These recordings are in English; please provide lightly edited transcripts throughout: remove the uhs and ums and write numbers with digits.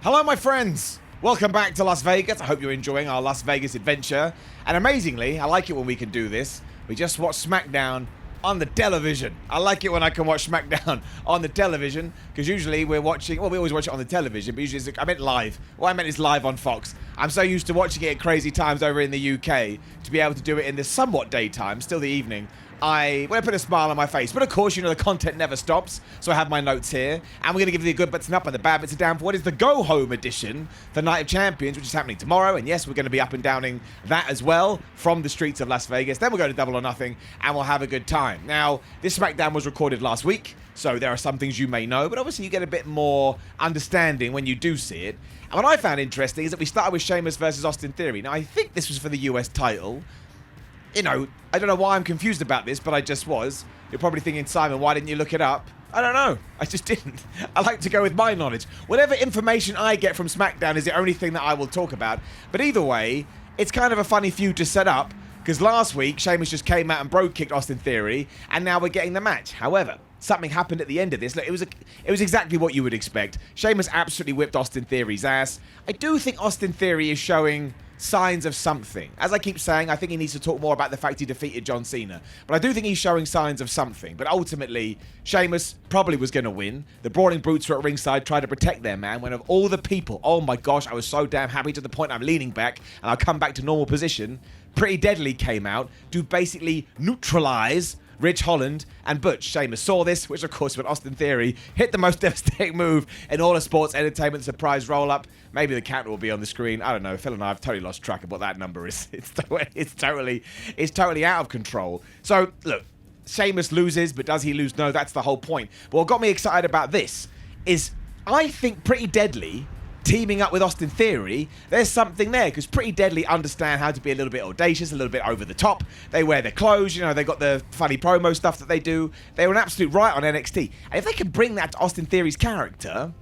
Hello, my friends. Welcome back to Las Vegas. I hope you're enjoying our Las Vegas adventure. And amazingly, I like it when we can do this. We just watched SmackDown on the television. I like it when I can watch SmackDown on the television, because usually we're watching, well, we always watch it on the television, but usually I meant live. What I meant is live on Fox. I'm so used to watching it at crazy times over in the UK to be able to do it in the somewhat daytime, still the evening. I put a smile on my face. But of course, you know, the content never stops. So I have my notes here. And we're going to give you the good bits and up and the bad bits and down for what is the go-home edition for Night of Champions, which is happening tomorrow. And yes, we're going to be up and downing that as well from the streets of Las Vegas. Then we'll go to Double or Nothing and we'll have a good time. Now, this SmackDown was recorded last week, so there are some things you may know, but obviously you get a bit more understanding when you do see it. And what I found interesting is that we started with Sheamus versus Austin Theory. Now, I think this was for the US title. You know, I don't know why I'm confused about this, but I just was. You're probably thinking, Simon, why didn't you look it up? I don't know. I just didn't. I like to go with my knowledge. Whatever information I get from SmackDown is the only thing that I will talk about. But either way, it's kind of a funny feud to set up, because last week, Sheamus just came out and bro-kicked Austin Theory, and now we're getting the match. However, something happened at the end of this. Look, it was exactly what you would expect. Sheamus absolutely whipped Austin Theory's ass. I do think Austin Theory is showing signs of something. As I keep saying, I think he needs to talk more about the fact he defeated John Cena. But I do think he's showing signs of something. But ultimately, Sheamus probably was going to win. The Brawling Brutes were at ringside trying to protect their man. When of all the people, oh my gosh, I was so damn happy to the point I'm leaning back and I'll come back to normal position. Pretty Deadly came out to basically neutralize Rich Holland and Butch. Sheamus saw this, which of course when Austin Theory hit the most devastating move in all of sports entertainment, surprise roll-up. Maybe the counter will be on the screen. I don't know. Phil and I have totally lost track of what that number is. It's totally out of control. So, look, Sheamus loses, but does he lose? No, that's the whole point. But what got me excited about this is I think Pretty Deadly teaming up with Austin Theory, there's something there, because Pretty Deadly understand how to be a little bit audacious, a little bit over the top. They wear their clothes, you know, they got the funny promo stuff that they do. They were an absolute riot on NXT. And if they can bring that to Austin Theory's character,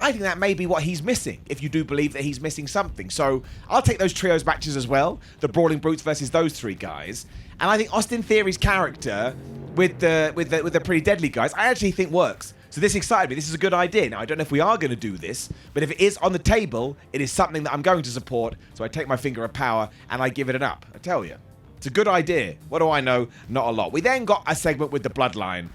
I think that may be what he's missing, if you do believe that he's missing something. So I'll take those trios matches as well, the Brawling Brutes versus those three guys. And I think Austin Theory's character with the Pretty Deadly guys, I actually think works. So this excited me. This is a good idea. Now, I don't know if we are going to do this, but if it is on the table, it is something that I'm going to support. So I take my finger of power and I give it an up. I tell you, it's a good idea. What do I know? Not a lot. We then got a segment with the Bloodline.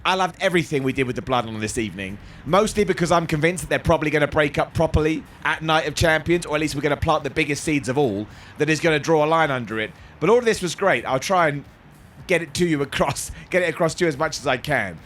I loved everything we did with the Bloodline this evening, mostly because I'm convinced that they're probably going to break up properly at Night of Champions, or at least we're going to plant the biggest seeds of all that is going to draw a line under it. But all of this was great. I'll try and get it to you across to you as much as I can.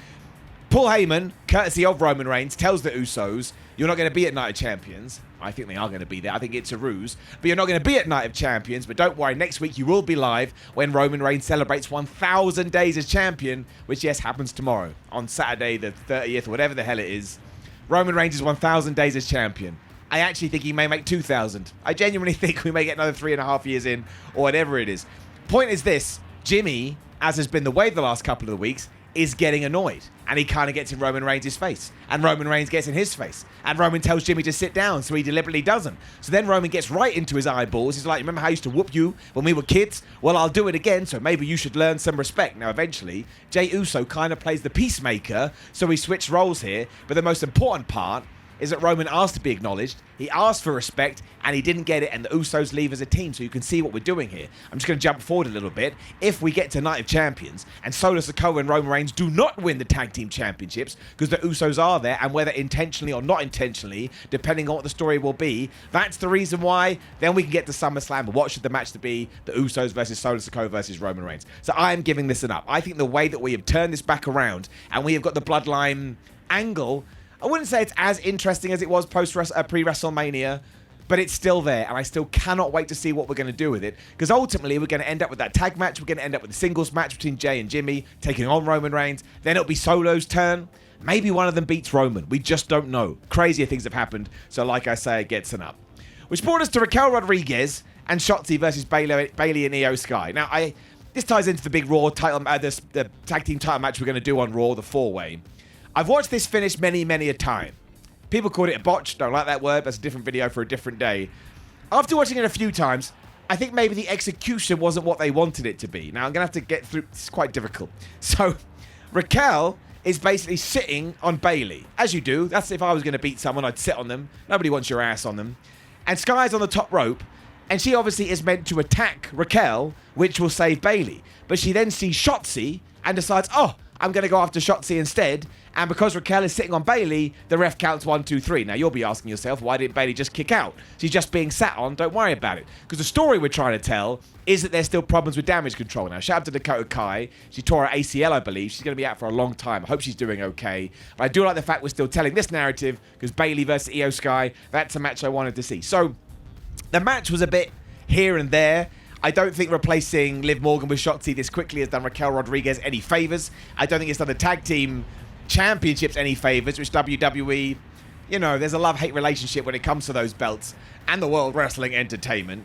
Paul Heyman, courtesy of Roman Reigns, tells the Usos, you're not going to be at Night of Champions. I think they are going to be there. I think it's a ruse. But you're not going to be at Night of Champions. But don't worry, next week you will be live when Roman Reigns celebrates 1,000 days as champion, which, yes, happens tomorrow on Saturday the 30th, or whatever the hell it is. Roman Reigns is 1,000 days as champion. I actually think he may make 2,000. I genuinely think we may get another 3.5 years in, or whatever it is. Point is this, Jimmy, as has been the way the last couple of the weeks, is getting annoyed. And he kind of gets in Roman Reigns' face. And Roman Reigns gets in his face. And Roman tells Jimmy to sit down, so he deliberately doesn't. So then Roman gets right into his eyeballs. He's like, remember how I used to whoop you when we were kids? Well, I'll do it again, so maybe you should learn some respect. Now, eventually, Jey Uso kind of plays the peacemaker, so we switch roles here. But the most important part is that Roman asked to be acknowledged, he asked for respect, and he didn't get it, and the Usos leave as a team, so you can see what we're doing here. I'm just going to jump forward a little bit. If we get to Night of Champions, and Solo Sikoa and Roman Reigns do not win the Tag Team Championships, because the Usos are there, and whether intentionally or not intentionally, depending on what the story will be, that's the reason why, then we can get to SummerSlam, but what should the match to be? The Usos versus Solo Sikoa versus Roman Reigns. So I am giving this an up. I think the way that we have turned this back around, and we have got the Bloodline angle, I wouldn't say it's as interesting as it was pre-WrestleMania, but it's still there, and I still cannot wait to see what we're going to do with it, because ultimately we're going to end up with that tag match, we're going to end up with a singles match between Jey and Jimmy, taking on Roman Reigns, then it'll be Solo's turn, maybe one of them beats Roman, we just don't know. Crazier things have happened, so like I say, it gets an up. Which brought us to Raquel Rodriguez and Schatzi versus Bayley and Io Skye. Now, this ties into the big Raw title, the tag team title match we're going to do on Raw, the 4-way. I've watched this finish many, many a time. People called it a botch. Don't like that word. That's a different video for a different day. After watching it a few times, I think maybe the execution wasn't what they wanted it to be. Now, I'm going to have to get through. It's quite difficult. So, Raquel is basically sitting on Bayley. As you do. That's if I was going to beat someone, I'd sit on them. Nobody wants your ass on them. And Skye's on the top rope, and she obviously is meant to attack Raquel, which will save Bayley. But she then sees Schatzi and decides, oh, I'm going to go after Schatzi instead. And because Raquel is sitting on Bayley, the ref counts 1, 2, 3. Now, you'll be asking yourself, why didn't Bayley just kick out? She's just being sat on. Don't worry about it. Because the story we're trying to tell is that there's still problems with damage control. Now, shout out to Dakota Kai. She tore her ACL, I believe. She's going to be out for a long time. I hope she's doing okay. But I do like the fact we're still telling this narrative because Bayley versus Io Sky, that's a match I wanted to see. So, the match was a bit here and there. I don't think replacing Liv Morgan with Shotzi this quickly has done Raquel Rodriguez any favors. I don't think it's done the tag team championships any favors, which WWE, you know, there's a love-hate relationship when it comes to those belts and the World Wrestling Entertainment.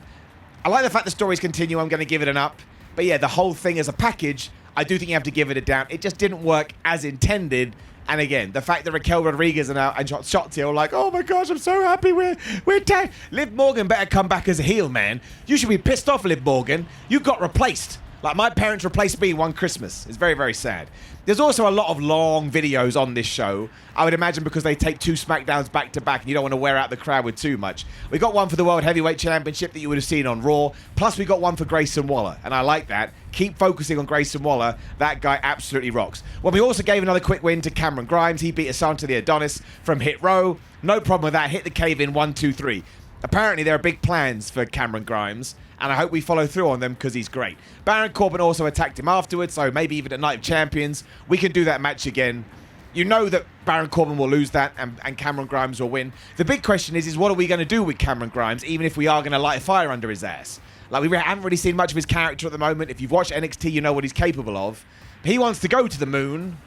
I like the fact the stories continue. I'm going to give it an up. But yeah, the whole thing as a package, I do think you have to give it a down. It just didn't work as intended. And again, the fact that Raquel Rodriguez and Shotzi are like, oh my gosh, I'm so happy we're tag. Liv Morgan better come back as a heel, man. You should be pissed off, Liv Morgan. You got replaced. Like my parents replaced me one Christmas. It's very, very sad. There's also a lot of long videos on this show. I would imagine because they take 2 SmackDowns back to back and you don't want to wear out the crowd with too much. We got one for the World Heavyweight Championship that you would have seen on Raw. Plus we got one for Grayson Waller. And I like that. Keep focusing on Grayson Waller. That guy absolutely rocks. Well, we also gave another quick win to Cameron Grimes. He beat Asante the Adonis from Hit Row. No problem with that. Hit the cave in 1, 2, 3. Apparently there are big plans for Cameron Grimes. And I hope we follow through on them because he's great. Baron Corbin also attacked him afterwards, so maybe even at Night of Champions, we can do that match again. You know that Baron Corbin will lose that and Cameron Grimes will win. The big question is what are we going to do with Cameron Grimes, even if we are going to light a fire under his ass? Like, we haven't really seen much of his character at the moment. If you've watched NXT, you know what he's capable of. He wants to go to the moon.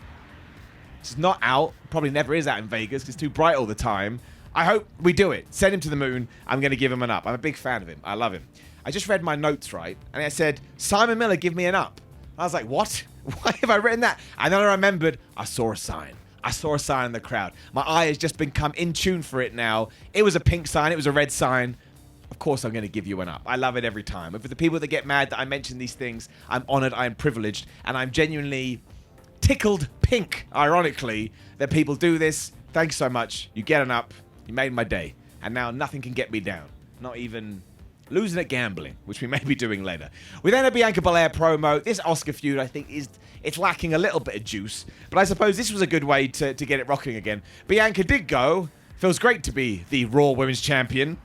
It's not out. Probably never is out in Vegas because it's too bright all the time. I hope we do it. Send him to the moon. I'm going to give him an up. I'm a big fan of him. I love him. I just read my notes, right? And it said, Simon Miller, give me an up. I was like, what? Why have I written that? And then I remembered, I saw a sign. I saw a sign in the crowd. My eye has just become in tune for it now. It was a pink sign. It was a red sign. Of course, I'm going to give you an up. I love it every time. And for the people that get mad that I mention these things, I'm honored, I am privileged, and I'm genuinely tickled pink, ironically, that people do this. Thanks so much. You get an up. You made my day. And now nothing can get me down. Not even losing at gambling, which we may be doing later. We then had Bianca Belair promo. This Asuka feud, I think, it's lacking a little bit of juice. But I suppose this was a good way to get it rocking again. Bianca did go. Feels great to be the Raw Women's Champion.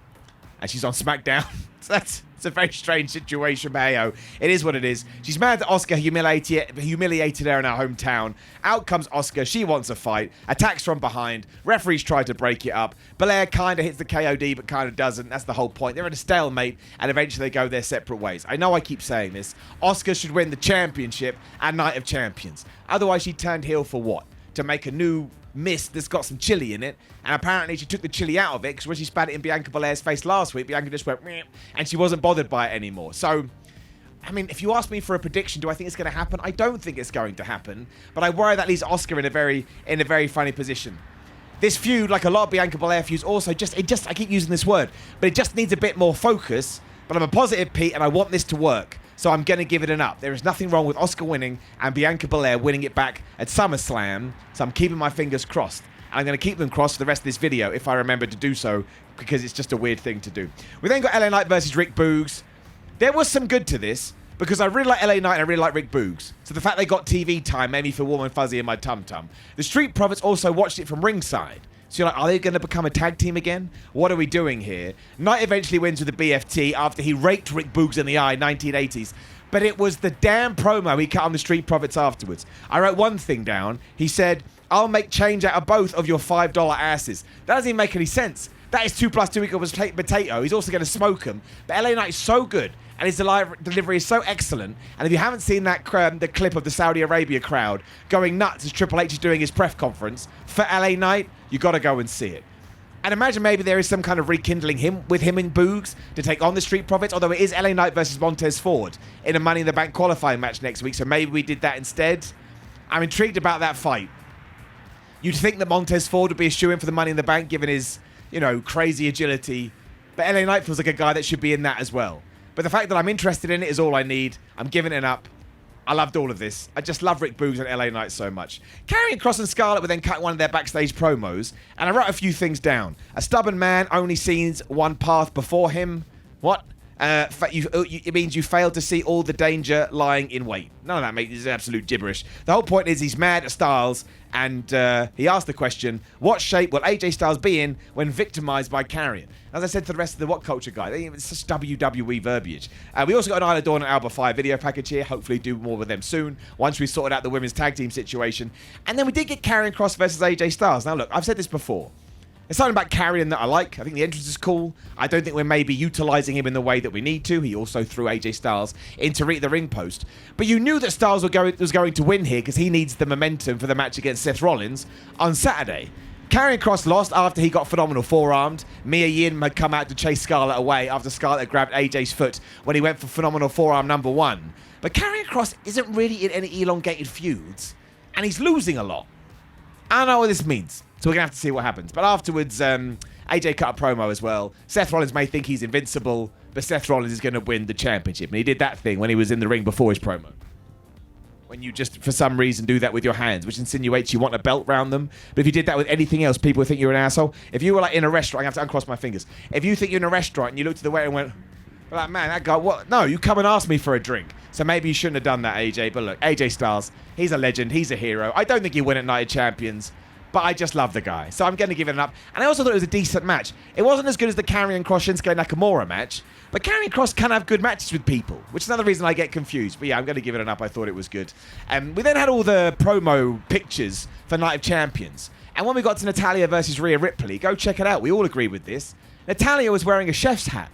And she's on SmackDown. So it's a very strange situation, but hey-oh, it is what it is. She's mad that Asuka humiliated her in her hometown. Out comes Asuka. She wants a fight. Attacks from behind. Referees try to break it up. Belair kind of hits the KOD, but kind of doesn't. That's the whole point. They're at a stalemate, and eventually they go their separate ways. I know I keep saying this. Asuka should win the championship at Night of Champions. Otherwise, she turned heel for what? To make a new mist that's got some chili in it, and apparently she took the chili out of it because when she spat it in Bianca Belair's face last week, Bianca just went meh, and she wasn't bothered by it anymore. So, I mean, if you ask me for a prediction, do I think it's going to happen? I don't think it's going to happen, but I worry that leaves Asuka in a very funny position. This feud, like a lot of Bianca Belair feuds, also I keep using this word, but it just needs a bit more focus. But I'm a positive Pete, and I want this to work. So I'm going to give it an up. There is nothing wrong with Asuka winning and Bianca Belair winning it back at SummerSlam. So I'm keeping my fingers crossed. And I'm going to keep them crossed for the rest of this video if I remember to do so, because it's just a weird thing to do. We then got LA Knight versus Rick Boogs. There was some good to this, because I really like LA Knight and I really like Rick Boogs. So the fact they got TV time made me feel warm and fuzzy in my tum-tum. The Street Profits also watched it from ringside. So you're like, are they going to become a tag team again? What are we doing here? Knight eventually wins with the BFT after he raked Rick Boogs in the eye, 1980s. But it was the damn promo he cut on the Street Profits afterwards. I wrote one thing down. He said, I'll make change out of both of your $5 asses. That doesn't even make any sense. That is 2 + 2 = potato. He's also going to smoke him. But LA Knight is so good, and his delivery is so excellent. And if you haven't seen that the clip of the Saudi Arabia crowd going nuts as Triple H is doing his press conference for LA Knight, you got to go and see it. And imagine maybe there is some kind of rekindling with him and Boogs to take on the Street Profits, although it is LA Knight versus Montez Ford in a Money in the Bank qualifying match next week, so maybe we did that instead. I'm intrigued about that fight. You'd think that Montez Ford would be a shoo-in for the Money in the Bank given his, crazy agility, but LA Knight feels like a guy that should be in that as well. But the fact that I'm interested in it is all I need. I'm giving it an up. I loved all of this. I just love Rick Boogs and LA Knight so much. Karrion Kross and Scarlett would then cut one of their backstage promos, and I wrote a few things down. A stubborn man only sees one path before him. What? It means you failed to see all the danger lying in wait. None of that, mate. This is absolute gibberish. The whole point is he's mad at Styles, and he asked the question, what shape will AJ Styles be in when victimized by Karrion? As I said to the rest of the WhatCulture guy, it's just WWE verbiage. We also got an Isla Dawn and Alba 5 video package here. Hopefully do more with them soon, once we sorted out the women's tag team situation. And then we did get Karrion Kross versus AJ Styles. Now look, I've said this before. There's something about Karrion that I like. I think the entrance is cool. I don't think we're maybe utilising him in the way that we need to. He also threw AJ Styles into the ring post. But you knew that Styles was going to win here because he needs the momentum for the match against Seth Rollins on Saturday. Karrion Kross lost after he got phenomenal forearmed. Mia Yim had come out to chase Scarlett away after Scarlett grabbed AJ's foot when he went for phenomenal forearm number 1. But Karrion Kross isn't really in any elongated feuds, and he's losing a lot. I don't know what this means, so we're going to have to see what happens. But afterwards, AJ cut a promo as well. Seth Rollins may think he's invincible, but Seth Rollins is going to win the championship. And he did that thing when he was in the ring before his promo. When you just, for some reason, do that with your hands, which insinuates you want a belt round them. But if you did that with anything else, people would think you're an asshole. If you were like in a restaurant, I have to uncross my fingers. If you think you're in a restaurant and you looked at the waiter and went, like, man, that guy, what? No, you come and ask me for a drink. So maybe you shouldn't have done that, AJ. But look, AJ Styles, he's a legend. He's a hero. I don't think he'll win at Night of Champions, but I just love the guy. So I'm going to give it an up. And I also thought it was a decent match. It wasn't as good as the Karrion Kross Shinsuke Nakamura match, but Karrion Kross can have good matches with people, which is another reason I get confused. But yeah, I'm going to give it an up. I thought it was good. We then had all the promo pictures for Night of Champions. And when we got to Natalya versus Rhea Ripley, go check it out. We all agree with this. Natalya was wearing a chef's hat.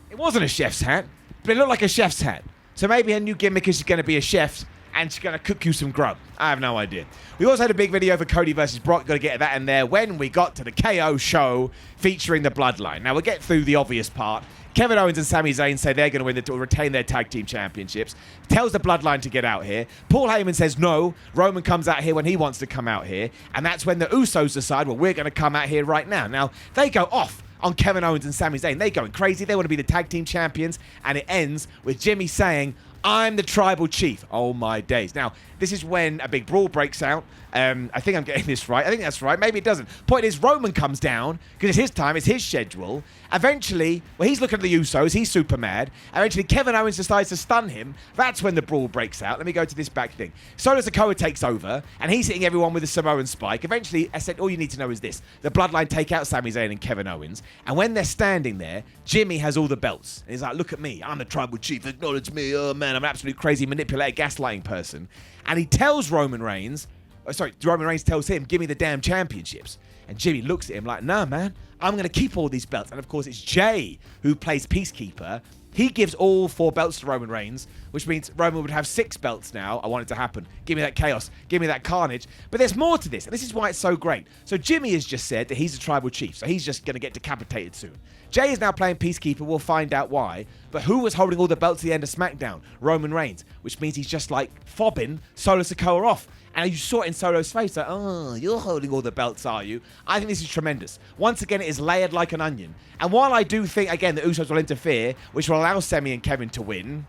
It wasn't a chef's hat, but it looked like a chef's hat. So maybe her new gimmick is she's going to be a chef and she's going to cook you some grub. I have no idea. We also had a big video for Cody versus Brock. Got to get that in there when we got to the KO show featuring the Bloodline. Now, we'll get through the obvious part. Kevin Owens and Sami Zayn say they're going to retain their tag team championships. Tells the Bloodline to get out here. Paul Heyman says no. Roman comes out here when he wants to come out here. And that's when the Usos decide, well, we're going to come out here right now. Now, they go off on Kevin Owens and Sami Zayn. They're going crazy. They want to be the tag team champions. And it ends with Jimmy saying, I'm the tribal chief. Oh, my days. Now, this is when a big brawl breaks out. I think I'm getting this right. I think that's right. Maybe it doesn't. Point is, Roman comes down because it's his time. It's his schedule. Eventually, well, he's looking at the Usos. He's super mad. Eventually, Kevin Owens decides to stun him. That's when the brawl breaks out. Let me go to this back thing. Solo Sikoa takes over, and he's hitting everyone with a Samoan spike. Eventually, I said, all you need to know is this. The Bloodline take out Sami Zayn and Kevin Owens. And when they're standing there, Jimmy has all the belts. And he's like, look at me. I'm the tribal chief. Acknowledge me. Oh, man, I'm an absolute crazy manipulator, gaslighting person. And he tells Roman Reigns tells him, give me the damn championships. And Jimmy looks at him like, nah, man, I'm going to keep all these belts. And of course, it's Jay who plays Peacekeeper. He gives all 4 belts to Roman Reigns, which means Roman would have 6 belts now. I want it to happen. Give me that chaos. Give me that carnage. But there's more to this, and this is why it's so great. So Jimmy has just said that he's a tribal chief, so he's just going to get decapitated soon. Jay is now playing Peacekeeper. We'll find out why. But who was holding all the belts at the end of SmackDown? Roman Reigns, which means he's just like fobbing Solo Sikoa off. And you saw it in Solo's face, like, oh, you're holding all the belts, are you? I think this is tremendous. Once again, it is layered like an onion. And while I do think, again, the Usos will interfere, which will allow Sami and Kevin to win,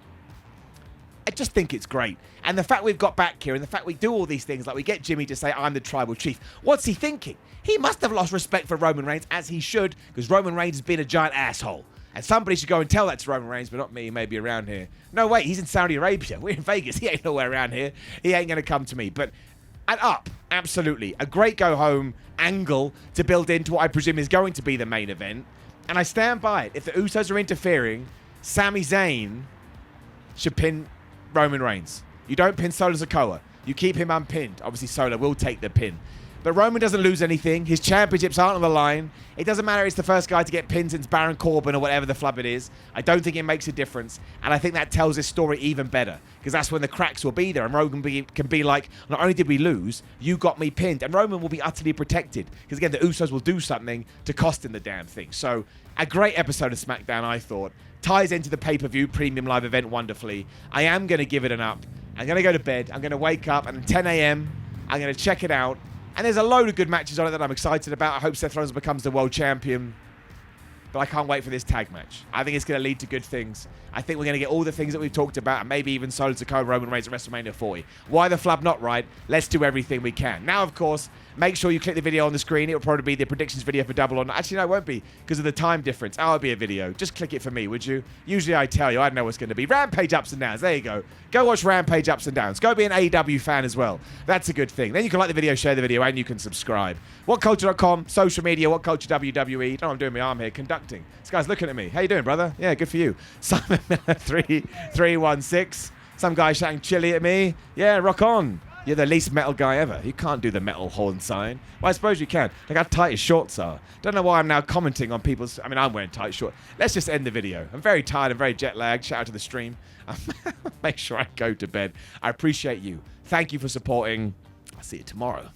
I just think it's great. And the fact we've got back here, and the fact we do all these things, like we get Jimmy to say, I'm the tribal chief. What's he thinking? He must have lost respect for Roman Reigns, as he should, because Roman Reigns has been a giant asshole. And somebody should go and tell that to Roman Reigns, but not me, maybe around here. No, wait, he's in Saudi Arabia. We're in Vegas. He ain't nowhere around here. He ain't going to come to me. But and up, absolutely. A great go-home angle to build into what I presume is going to be the main event. And I stand by it. If the Usos are interfering, Sami Zayn should pin Roman Reigns. You don't pin Solo Sikoa. You keep him unpinned. Obviously, Solo will take the pin. But Roman doesn't lose anything. His championships aren't on the line. It doesn't matter if it's the first guy to get pinned since Baron Corbin or whatever the flub it is. I don't think it makes a difference. And I think that tells this story even better. Because that's when the cracks will be there. And Roman can be like, not only did we lose, you got me pinned. And Roman will be utterly protected. Because again, the Usos will do something to cost him the damn thing. So, a great episode of SmackDown, I thought. Ties into the pay-per-view premium live event wonderfully. I am going to give it an up. I'm going to go to bed. I'm going to wake up and at 10 a.m. I'm going to check it out. And there's a load of good matches on it that I'm excited about. I hope Seth Rollins becomes the world champion. but I can't wait for this tag match. I think it's going to lead to good things. I think we're going to get all the things that we've talked about, and maybe even Solo Sikoa, Roman Reigns at WrestleMania 40. Why the flub not, right? Let's do everything we can. Now, of course, make sure you click the video on the screen. It will probably be the predictions video for Double or Not. Actually, no, it won't be because of the time difference. Oh, it'll be a video. Just click it for me, would you? Usually I tell you. I don't know what's going to be. Rampage Ups and Downs. There you go. Go watch Rampage Ups and Downs. Go be an AEW fan as well. That's a good thing. Then you can like the video, share the video, and you can subscribe. WhatCulture.com, social media, WhatCulture WWE. You know what I'm doing my arm here, conducting. This guy's looking at me. How you doing, brother? Yeah, good for you. Simon Miller 3316. Some guy shouting chili at me. Yeah, rock on. You're the least metal guy ever. You can't do the metal horn sign. Well, I suppose you can. Look how tight his shorts are. Don't know why I'm now commenting on people's... I mean, I'm wearing tight shorts. Let's just end the video. I'm very tired. I'm very jet lagged. Shout out to the stream. Make sure I go to bed. I appreciate you. Thank you for supporting. I'll see you tomorrow.